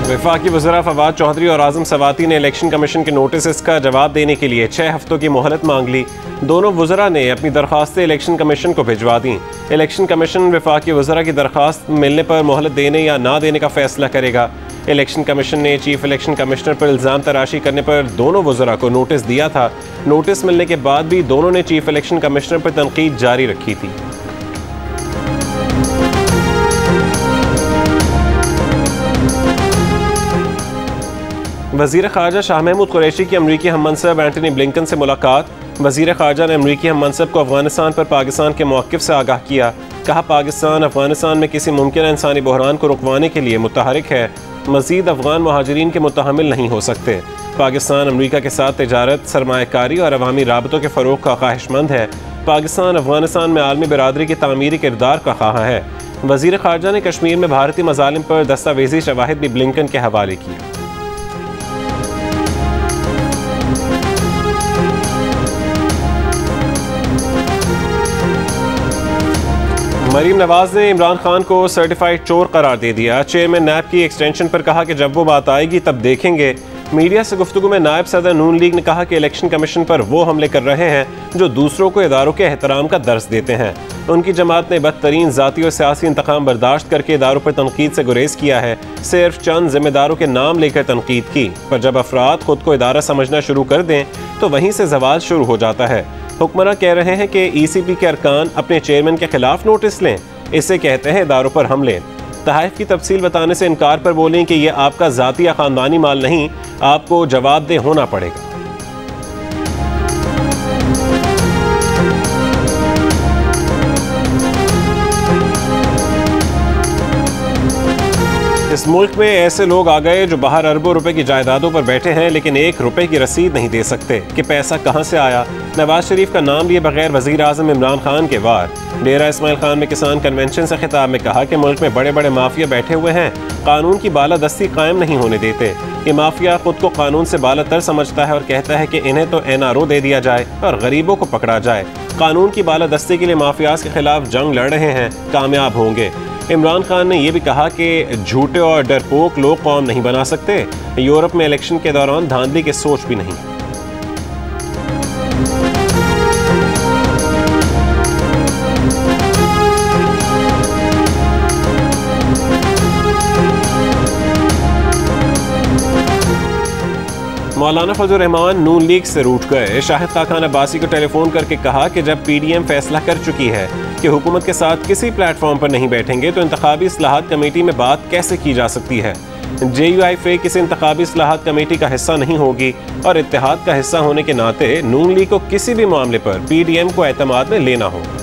वफाकी वज़रा फवाद चौधरी और आज़म सवाती ने इलेक्शन कमीशन के नोटिस का जवाब देने के लिए 6 हफ्तों की मोहलत मांग ली। दोनों वज़रा ने अपनी दरख्वास्तें इलेक्शन कमीशन को भिजवा दी। इलेक्शन कमीशन वफाकी वज़रा की दरख्वास्त मिलने पर मोहलत देने या ना देने का फैसला करेगा। इलेक्शन कमीशन ने चीफ इलेक्शन कमिश्नर पर इल्ज़ाम तराशी करने पर दोनों वज़रा को नोटिस दिया था। नोटिस मिलने के बाद भी दोनों ने चीफ इलेक्शन कमिश्नर पर तनकीद जारी रखी थी। वज़ीर ख़ारजा शाह महमूद कुरैशी की अमरीकी हममनसब एंटनी ब्लिंकन से मुलाकात। वज़ीर ख़ारजा ने अमरीकी हममनसब को अफ़गानिस्तान पर पाकिस्तान के मौक़िफ़ से आगाह किया। कहा, पाकिस्तान अफ़गानिस्तान में किसी मुमकिन इंसानी बहरान को रुकवाने के लिए मुतहरिक है। मज़ीद अफ़गान महाजरीन के मुतहमिल नहीं हो सकते। पाकिस्तान अमरीका के साथ तिजारत, सरमायाकारी और अवामी राबतों के फ़रोग़ का ख्वाहिशमंद है। पाकिस्तान अफ़गानिस्तान में आलमी बिरादरी की तामीरी किरदार का ख्वाह है। वज़ीर ख़ारजा ने कश्मीर में भारतीय मज़ालिम पर दस्तावेज़ी शवाहिद भी ब्लिंकन के हवाले किए। मरीम नवाज ने इमरान खान को सर्टिफाइड चोर करार दे दिया। चेयरमैन नैब की एक्सटेंशन पर कहा कि जब वो बात आएगी तब देखेंगे। मीडिया से गुफ्तगू में नायब सदर नून लीग ने कहा कि इलेक्शन कमीशन पर वो हमले कर रहे हैं जो दूसरों को इदारों के एहतराम का दर्स देते हैं। उनकी जमात ने बदतरीन ज़ाती और सियासी इंतकाम बर्दाश्त करके इदारों पर तनकीद से गुरेज किया है। सिर्फ चंद जिम्मेदारों के नाम लेकर तनकीद की, पर जब अफराद खुद को इदारा समझना शुरू कर दें तो वहीं से जवाल शुरू हो जाता है। हुक्मरान कह रहे हैं कि ECP के अरकान अपने चेयरमैन के खिलाफ नोटिस लें, इसे कहते हैं इदारों पर हमले। तहाइफ की तफसील बताने से इनकार पर बोलें कि यह आपका ज़ाती या ख़ानदानी माल नहीं, आपको जवाबदेह होना पड़ेगा। इस मुल्क में ऐसे लोग आ गए जो बाहर अरबों रुपए की जायदादों पर बैठे हैं लेकिन 1 रुपए की रसीद नहीं दे सकते कि पैसा कहां से आया। नवाज शरीफ का नाम लिए बगैर वजीर आजम इमरान खान के वार। डेरा इस्माइल खान में किसान कन्वेंशन से खिताब में कहा कि मुल्क में बड़े बड़े माफिया बैठे हुए हैं, कानून की बालादस्ती कायम नहीं होने देते। ये माफिया खुद को कानून से बालातर समझता है और कहता है कि इन्हें तो NRO दे दिया जाए और गरीबों को पकड़ा जाए। कानून की बालादस्ती के लिए माफियाज के खिलाफ जंग लड़ रहे हैं, कामयाब होंगे। इमरान खान ने यह भी कहा कि झूठे और डरपोक लोग कौम नहीं बना सकते। यूरोप में इलेक्शन के दौरान धांधली की सोच भी नहीं। मौलाना फजल रहमान नून लीग से रूठ गए। शाहिद खान अब्बासी को टेलीफोन करके कहा कि जब PDM फैसला कर चुकी है कि हुकूमत के साथ किसी प्लेटफॉर्म पर नहीं बैठेंगे तो इंतखाबी इस्लाहात कमेटी में बात कैसे की जा सकती है। JUIF किसी इंतखाबी इस्लाहात कमेटी का हिस्सा नहीं होगी और इत्तेहाद का हिस्सा होने के नाते नून लीग को किसी भी मामले पर PDM को एतमाद में लेना होगा।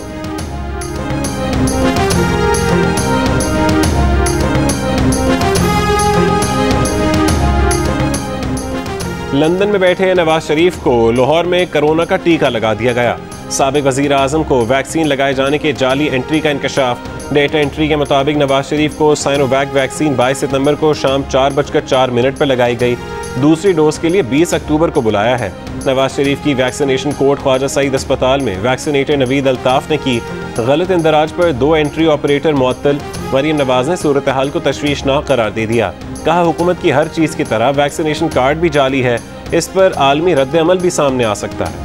लंदन में बैठे नवाज शरीफ को लाहौर में कोरोना का टीका लगा दिया गया। साबिक वजीर आजम को वैक्सीन लगाए जाने के जाली एंट्री का इंकशाफ। डेटा एंट्री के मुताबिक नवाज शरीफ को साइनोवैक वैक्सीन 22 सितंबर को शाम 4:04 पर लगाई गई। दूसरी डोज के लिए 20 अक्टूबर को बुलाया है। नवाज शरीफ की वैक्सीनेशन कोर्ट ख्वाजा सईद अस्पताल में वैक्सीनेटर नवीद अल्ताफ ने की। गलत इंदराज पर 2 एंट्री ऑपरेटर मुअत्तल। मरीम नवाज ने सूरत हाल को तशवीशनाक करार दे दिया। कहा, हुकूमत की हर चीज़ की तरह वैक्सीनेशन कार्ड भी जाली है, इस पर आलमी रद्द अमल भी सामने आ सकता है।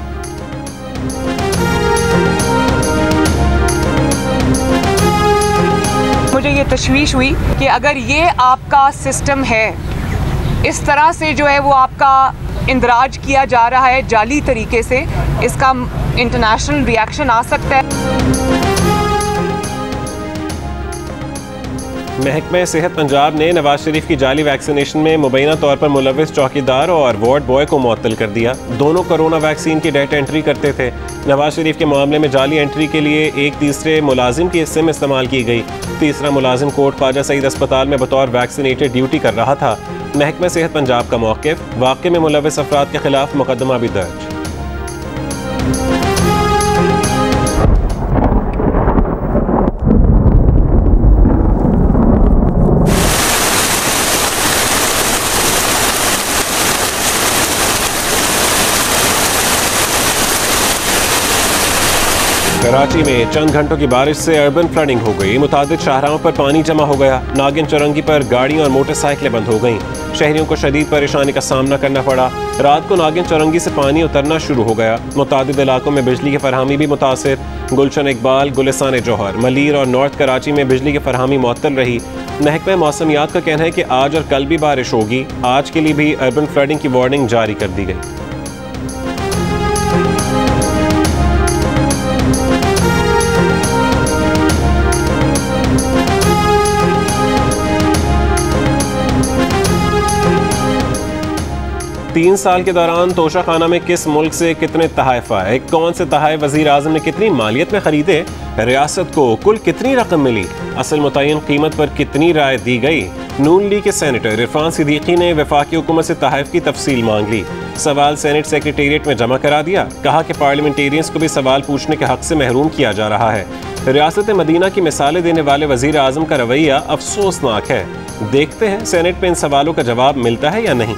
मुझे ये तशवीश हुई कि अगर ये आपका सिस्टम है, इस तरह से जो है वो आपका इंदराज किया जा रहा है जाली तरीके से, इसका इंटरनेशनल रिएक्शन आ सकता है। महकमा सेहत पंजाब ने नवाज शरीफ की जाली वैक्सीनेशन में मुबैना तौर पर मुलविस चौकीदार और वार्ड बॉय को मुअत्तल कर दिया। दोनों कोरोना वैक्सीन की डेटा एंट्री करते थे। नवाज शरीफ के मामले में जाली एंट्री के लिए एक तीसरे मुलाजिम की सिम इस्तेमाल की गई। तीसरा मुलाजिम कोर्ट ख्वाजा सईद अस्पताल में बतौर वैक्सीनेटर ड्यूटी कर रहा था। महकमा सेहत पंजाब का मौक़िफ़, वाक़े में मुलविस अफराद के खिलाफ मुकदमा भी दर्ज। कराची में चंद घंटों की बारिश से अर्बन फ्लडिंग हो गई। मुतादिद शाहराहों पर पानी जमा हो गया। नागिन चौरंगी पर गाड़ियां और मोटरसाइकिलें बंद हो गईं। शहरियों को शदीद परेशानी का सामना करना पड़ा। रात को नागिन चौरंगी से पानी उतरना शुरू हो गया। मुतादिद इलाकों में बिजली की फरहमी भी मुतासिर। गुलशन इकबाल, गुलिस्तान जौहर, मलीर और नॉर्थ कराची में बिजली की फरहमी मुअत्तल रही। महकमा मौसमियात का कहना है कि आज और कल भी बारिश होगी। आज के लिए भी अर्बन फ्लडिंग की वार्निंग जारी कर दी गई। तीन साल के दौरान तोशा खाना में किस मुल्क से कितने तहफ़ आए, कौन से तहफ़ वज़ीर आज़म ने कितनी मालियत में ख़रीदे, रियासत को कुल कितनी रकम मिली, असल मुतय्यन कीमत पर कितनी राय दी गई। नून लीग के सेनेटर इरफान सिद्दीकी ने वफाकी हुकूमत से तहफ़ की तफसील मांग ली। सवाल सेनेट सेक्रेटेरिएट में जमा करा दिया। कहा कि पार्लियामेंटेरियंस को भी सवाल पूछने के हक से महरूम किया जा रहा है। रियासत मदीना की मिसालें देने वाले वज़ीर आज़म का रवैया अफसोसनाक है। देखते हैं सेनेट में इन सवालों का जवाब मिलता है या नहीं।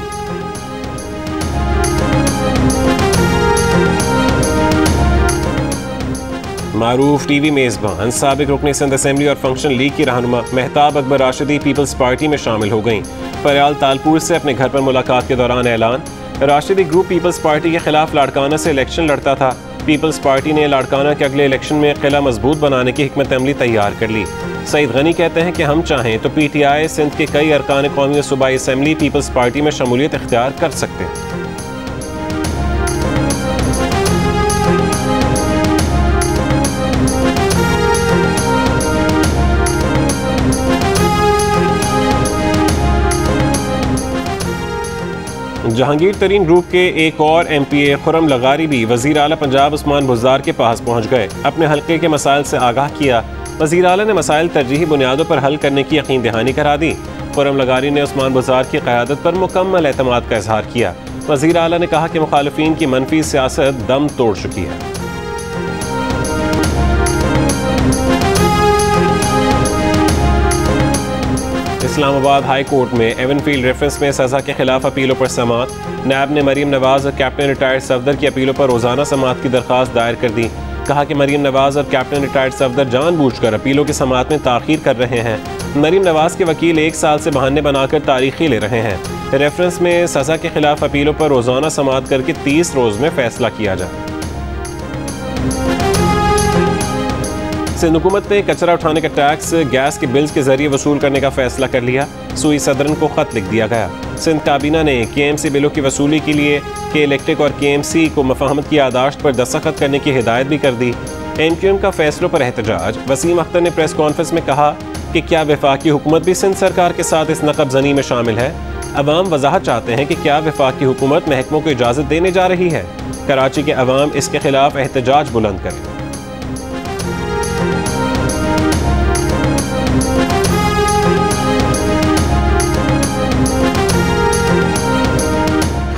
मारूफ टीवी मेज़बान साबिक रुकन सिंध असेंबली और फंक्शन लीग की रहनुमा महताब अकबर राशिदी पीपल्स पार्टी में शामिल हो गईं। फरियाल तालपुर से अपने घर पर मुलाकात के दौरान ऐलान। राशिदी ग्रुप पीपल्स पार्टी के खिलाफ लाड़काना से इलेक्शन लड़ता था। पीपल्स पार्टी ने लाड़काना के अगले इलेक्शन में किला मजबूत बनाने की हिकमत अमली तैयार कर ली। सईद गनी कहते हैं कि हम चाहें तो PTI सिंध के कई अरकान कौमी और सूबाई असेंबली पीपल्स पार्टी में शमूलियत इख्तियार कर सकते हैं। जहांगीर तरीन ग्रुप के एक और MPA खुरम लगारी भी वज़ीर आला पंजाब उस्मान बुज़दार के पास पहुंच गए। अपने हल्के के मसाइल से आगाह किया। वज़ीर आला ने मसाइल तरजीही बुनियादों पर हल करने की यकीन दहानी करा दी। खुरम लगारी ने उस्मान बुज़दार की क़यादत पर मुकम्मल एतमाद का इजहार किया। वज़ीर आला ने कहा कि मुखालिफिन की मनफी सियासत दम तोड़ चुकी है। इस्लामाबाद हाई कोर्ट में एवनफील्ड रेफरेंस में सज़ा के खिलाफ अपीलों पर समाअत। नैब ने मरीम नवाज और कैप्टन रिटायर्ड सफदर की अपीलों पर रोज़ाना समाअत की दरख्वास्त दायर कर दी। कहा कि मरीम नवाज और कैप्टन रिटायर्ड सफदर जानबूझकर अपीलों की समाअत में ताख़ीर कर रहे हैं। मरीम नवाज के वकील 1 साल से बहाने बनाकर तारीखी ले रहे हैं। रेफरेंस में सज़ा के खिलाफ अपीलों पर रोज़ाना समाअत करके 30 रोज़ में फैसला किया जाए। सिंध हुकूमत ने कचरा उठाने का टैक्स गैस के बिल्स के जरिए वसूल करने का फैसला कर लिया। सुई सदरन को खत लिख दिया गया। सिंध काबीना ने KMC बिलों की वसूली के लिए के इलेक्ट्रिक और KMC को मफाहमत की यादाश्त पर दस्तखत करने की हिदायत भी कर दी। MQM का फैसलों पर एहतजाज। वसीम अख्तर ने प्रेस कॉन्फ्रेंस में कहा कि क्या वफाकी हुकूमत भी सिंध सरकार के साथ इस नक़ब ज़नी में शामिल है। अवाम वजाहत चाहते हैं कि क्या वफाकी हुकूमत महकमों को इजाज़त देने जा रही है। कराची के अवाम इसके खिलाफ एहतजाज बुलंद करें।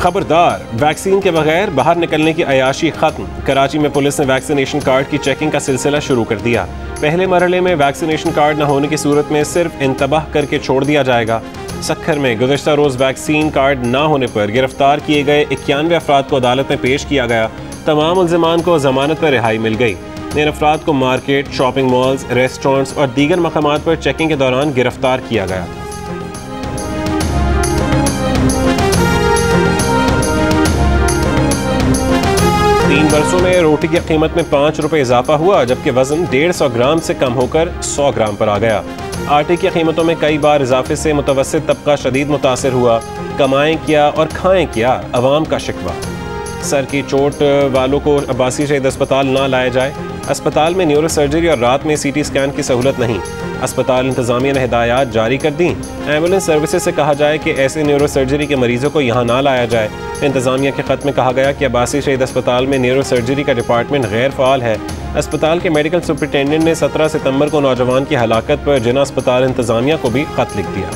खबरदार, वैक्सीन के बगैर बाहर निकलने की अयाशी खत्म। कराची में पुलिस ने वैक्सीनेशन कार्ड की चेकिंग का सिलसिला शुरू कर दिया। पहले मरहले में वैक्सीनेशन कार्ड न होने की सूरत में सिर्फ इंतबाह करके छोड़ दिया जाएगा। सक्खर में गुज़श्ता रोज़ वैक्सीन कार्ड न होने पर गिरफ्तार किए गए 91 अफराद को अदालत में पेश किया गया। तमाम मुल्ज़िमान को जमानत पर रिहाई मिल गई। इन अफराद को मार्केट, शॉपिंग मॉल्स, रेस्टोरेंट्स और दीगर मकामात पर चेकिंग के दौरान गिरफ्तार किया गया था। तीन बरसों में रोटी की कीमत में 5 रुपये इजाफा हुआ, जबकि वजन 150 ग्राम से कम होकर 100 ग्राम पर आ गया। आटे की कीमतों में कई बार इजाफे से मुतवस्सित तबका शदीद मुतासर हुआ। कमाएं क्या और खाएं क्या, अवाम का शिकवा। सर की चोट वालों को अब्बासी शहीद अस्पताल ना लाया जाए। अस्पताल में न्यूरो सर्जरी और रात में CT स्कैन की सहूलत नहीं। अस्पताल इंतजामिया ने हिदायत जारी कर दी। एम्बुलेंस सर्विसेज से कहा जाए कि ऐसे न्यूरो सर्जरी के मरीजों को यहाँ ना लाया जाए। इंतजामिया के खत में कहा गया कि अब्बासी शहीद अस्पताल में न्यूरो सर्जरी का डिपार्टमेंट गैर फ़ाल है। अस्पताल के मेडिकल सुपरिटेंडेंट ने 17 सितंबर को नौजवान की हलाकत पर जिला अस्पताल इंतजामिया को भी खत लिख दिया।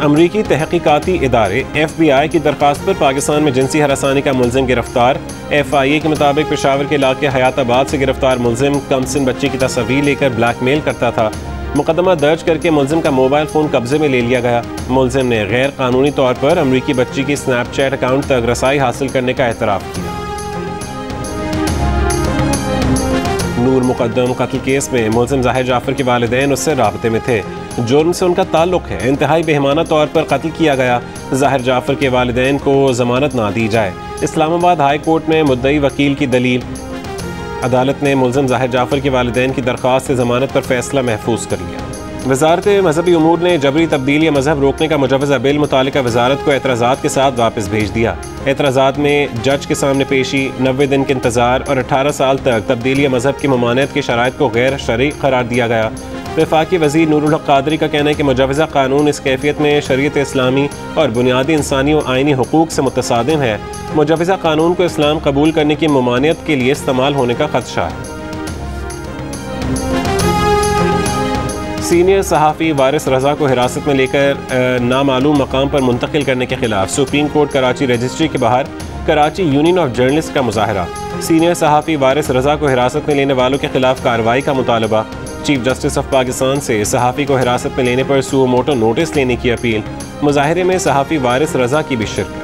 अमरीकी तहकीकाती इदारे FBI की दरख्वास्त पर पाकिस्तान में जिनसी हरासानी का मुलजिम गिरफ्तार। FIA के मुताबिक पेशावर के इलाके हयाताबाद से गिरफ्तार मुलजिम कमसिन बच्ची की तस्वीर लेकर ब्लैकमेल करता था। मुकदमा दर्ज करके मुलजिम का मोबाइल फ़ोन कब्जे में ले लिया गया। मुलजिम ने गैर कानूनी तौर पर अमरीकी बच्ची की स्नैपचैट अकाउंट तक रसाई हासिल करने का एतराफ़ किया। नूर मुकद्दम कत्ल केस में मुलजिम ज़ाहिर जाफर के वालिदैन उससे राबते में थे। जुर्म से उनका ताल्लुक है। इंतहाई बेहमाना तौर पर कत्ल किया गया। ज़ाहिर जाफर के वालिदैन को ज़मानत ना दी जाए। इस्लामाबाद हाई कोर्ट में मुद्दई वकील की दलील। अदालत ने मुलजिम ज़ाहिर जाफर के वालिदैन की दरख्वास्त से ज़मानत पर फैसला महफूज कर लिया। वज़ारत मजहबी उमूर ने जबरी तब्दीली मजहब रोकने का मुजवज़ा बिल मुतालिका वज़ारत को एतराज़ात के साथ वापस भेज दिया। एतराज़ात में जज के सामने पेशी, 90 दिन के इंतज़ार और 18 साल तक तब्दीली मजहब की ममानियत की शराइत को गैर शरई करार दिया गया। वफाकी वज़ीर नूरुल हक क़ादरी का कहना है कि मुजवज़ा कानून इस कैफियत में शरीयत इस्लामी और बुनियादी इंसानी और आइनी हुकूक से मुतसादिम है। मुजवज़ा कानून को इस्लाम कबूल करने की ममानियत के लिए इस्तेमाल होने का खदशा है। सीनियर सहाफ़ी वारिस रज़ा को हिरासत में लेकर नामालूम मकाम पर मुंतकिल करने के खिलाफ सुप्रीम कोर्ट कराची रजिस्ट्री के बाहर कराची यूनियन ऑफ जर्नलिस्ट का मुजाहरा। सीनियर सहाफ़ी वारिस रज़ा को हिरासत में लेने वालों के खिलाफ कार्रवाई का मुतालबा। चीफ जस्टिस ऑफ पाकिस्तान से सहाफ़ी को हिरासत में लेने पर सुओ मोटो नोटिस लेने की अपील। मुजाहरे में सहाफ़ी वारिस रज़ा की भी शिरकत।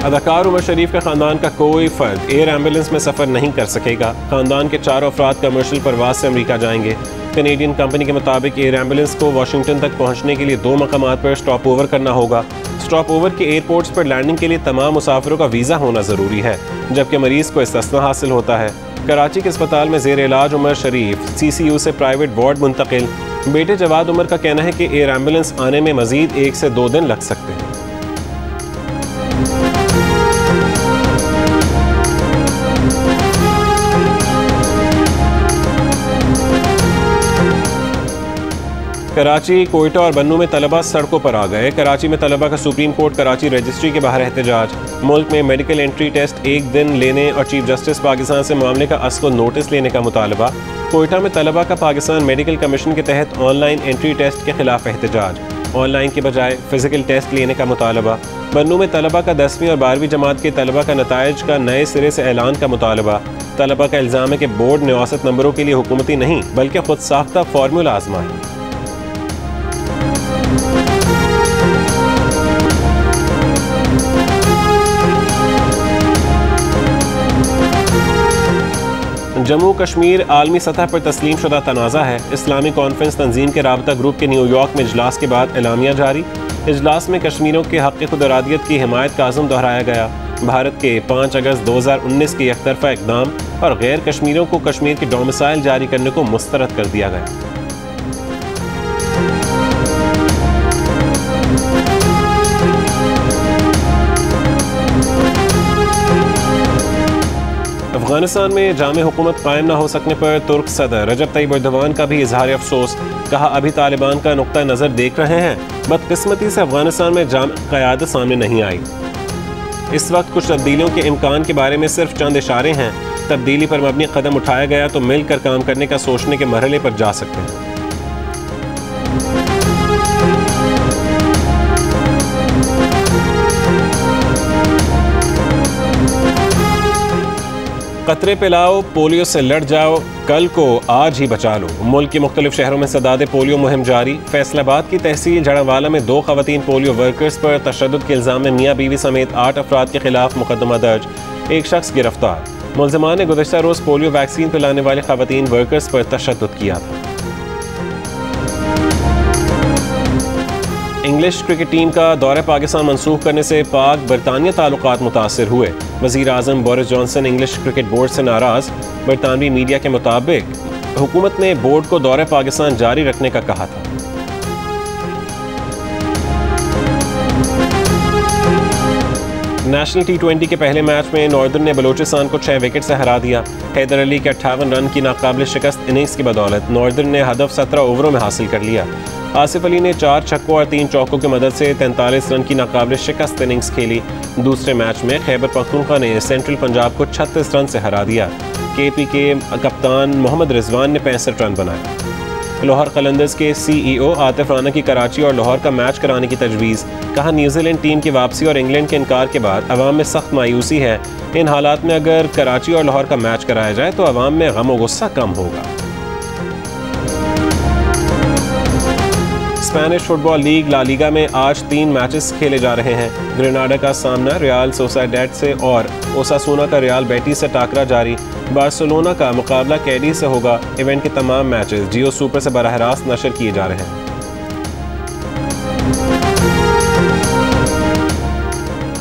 अदाकार उमर शरीफ के ख़ानदान का कोई फ़र्द एयर एम्बुलेंस में सफ़र नहीं कर सकेगा। ख़ानदान के 4 अफराद कमर्शियल परवाज से अमरीका जाएंगे। कैनेडियन कंपनी के मुताबिक एयर एम्बुलेंस को वाशिंगटन तक पहुंचने के लिए 2 मकामात पर स्टॉप ओवर करना होगा। स्टॉप ओवर के एयरपोर्ट्स पर लैंडिंग के लिए तमाम मुसाफिरों का वीज़ा होना ज़रूरी है, जबकि मरीज़ को इस्तिस्ना हासिल होता है। कराची के अस्पताल में ज़ेर इलाज उमर शरीफ CCU से प्राइवेट वार्ड मुंतकिल। बेटे जवाद उमर का कहना है कि एयर एम्बुलेंस आने में मज़ीद 1 से 2 दिन लग सकते हैं। कराची, कोयटा और बन्नू में तलबा सड़कों पर आ गए। कराची में तलबा का सुप्रीम कोर्ट कराची रजिस्ट्री के बाहर एहतजाज। मुल्क में मेडिकल एंट्री टेस्ट 1 दिन लेने और चीफ जस्टिस पाकिस्तान से मामले का अस्ल नोटिस लेने का मुतालबा। कोयटा में तलबा का पाकिस्तान मेडिकल कमीशन के तहत ऑनलाइन एंट्री टेस्ट के खिलाफ एहतजाज। ऑनलाइन के बजाय फिजिकल टेस्ट लेने का मुतालबा। बन्नू में तलबा का 10वीं और 12वीं जमात के तलबा का नताइज का नए सिरे से ऐलान का मुतालबा। तलबा का इल्ज़ाम है कि बोर्ड ने औसत नंबरों के लिए हुकूमती नहीं बल्कि खुद साख्ता फार्मूला आजमाया। जम्मू कश्मीर आलमी सतह पर तस्लीम शुदा तनाज़ा है। इस्लामी कॉन्फ्रेंस तंजीम के राबता ग्रुप के न्यूयॉर्क में इजलास के बाद एलामिया जारी। इजलास में कश्मीरियों के हक़ खुद इरादियत की हिमायत का अज़्म दोहराया गया। भारत के 5 अगस्त 2019 के एकतरफा इक़दाम और गैर कश्मीरियों को कश्मीर की डोमिसाइल जारी करने को मुस्तरद कर दिया गया। अफगानिस्तान में जामे हुकूमत कायम न हो सकने पर तुर्क सदर रजब तैयब एर्दोगान का भी इजहार अफसोस। कहा, अभी तालिबान का नुक्ता नज़र देख रहे हैं। बदकिस्मती से अफगानिस्तान में जाम क़यादत सामने नहीं आई। इस वक्त कुछ तब्दीलियों के इम्कान के बारे में सिर्फ चंद इशारे हैं। तब्दीली पर मबनी कदम उठाया गया तो मिलकर काम करने का सोचने के मरहले पर जा सकते हैं। कतरे पिलाओ, पोलियो से लड़ जाओ, कल को आज ही बचा लो। मुल्क के मुख्तलिफ शहरों में सदादे पोलियो मुहिम जारी। फैसलाबाद की तहसील जड़ावाला में 2 खवातीन पोलियो वर्कर्स पर तशद्दुद के इल्ज़ाम में मियाँ बीवी समेत 8 अफराद के खिलाफ मुकदमा दर्ज। 1 शख्स गिरफ्तार। मुलज़िमान ने गुज़श्ता रोज़ पोलियो वैक्सीन पिलाने वाले खवातीन वर्कर्स पर तशद्दुद किया था। इंग्लिश क्रिकेट टीम का दौरा पाकिस्तान मनसूख करने से पाक बरतानिया ताल्लुकात मुतासिर हुए। वज़ीर आज़म Boris Johnson English cricket board से नाराज़। बरतानवी मीडिया के मुताबिक हुकूमत ने बोर्ड को दौरा पाकिस्तान जारी रखने का कहा था। नेशनल T20 के पहले मैच में नॉर्दर्न ने बलोचिस्तान को 6 विकेट से हरा दिया। हैदर अली के 58 रन की नाकाबिल शिकस्त इनिंग्स की बदौलत नॉर्दर्न ने हदफ 17 ओवरों में हासिल कर लिया। आसिफ अली ने 4 छक्कों और 3 चौकों की मदद से 43 रन की नाकाबिल शिकस्त इनिंग्स खेली। दूसरे मैच में खैबर पख्तूनख्वा ने सेंट्रल पंजाब को 36 रन से हरा दिया। KP के कप्तान मोहम्मद रिजवान ने 65 रन बनाए। लाहौर कलंदर्स के CEO आतिफ राना की कराची और लाहौर का मैच कराने की तजवीज़। कहा न्यूजीलैंड टीम की वापसी और इंग्लैंड के इनकार के बाद अवाम में सख्त मायूसी है। इन हालात में अगर कराची और लाहौर का मैच कराया जाए तो अवाम में गम और गुस्सा कम होगा। Spanish football league La Liga में आज 3 मैचेस खेले जा रहे हैं। ग्रेनाडा का सामना रियल सोसाइडेड से और ओसासुना का रियल बेटिस से टाकरा जारी। बार्सिलोना का मुकाबला कैडिज से होगा। इवेंट के तमाम मैचेस जियो सुपर से बराह रास्त नशर किए जा रहे हैं।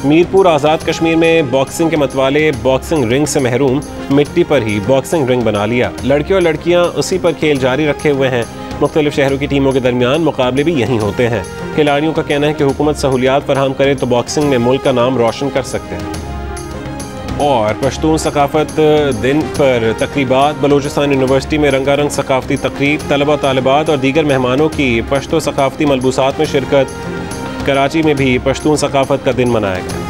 मीरपुर आज़ाद कश्मीर में बॉक्सिंग के मतवाले बॉक्सिंग रिंग से महरूम, मिट्टी पर ही बॉक्सिंग रिंग बना लिया। लड़के और लड़कियां उसी पर खेल जारी रखे हुए हैं। मुख्तलिफ शहरों की टीमों के दरमियान मुकाबले भी यहीं होते हैं। खिलाड़ियों का कहना है कि हुकूमत सहूलियात फराहम करे तो बॉक्सिंग में मुल्क का नाम रोशन कर सकते हैं। और पश्तून सकाफत दिन पर तकरीबात। बलूचिस्तान यूनिवर्सिटी में रंगारंग सकाफती तकरीब। तलबा तालिबात और दीगर मेहमानों की पश्तो सकाफती मलबूसात में शिरकत। कराची में भी पश्तून सकाफत का दिन मनाया गया।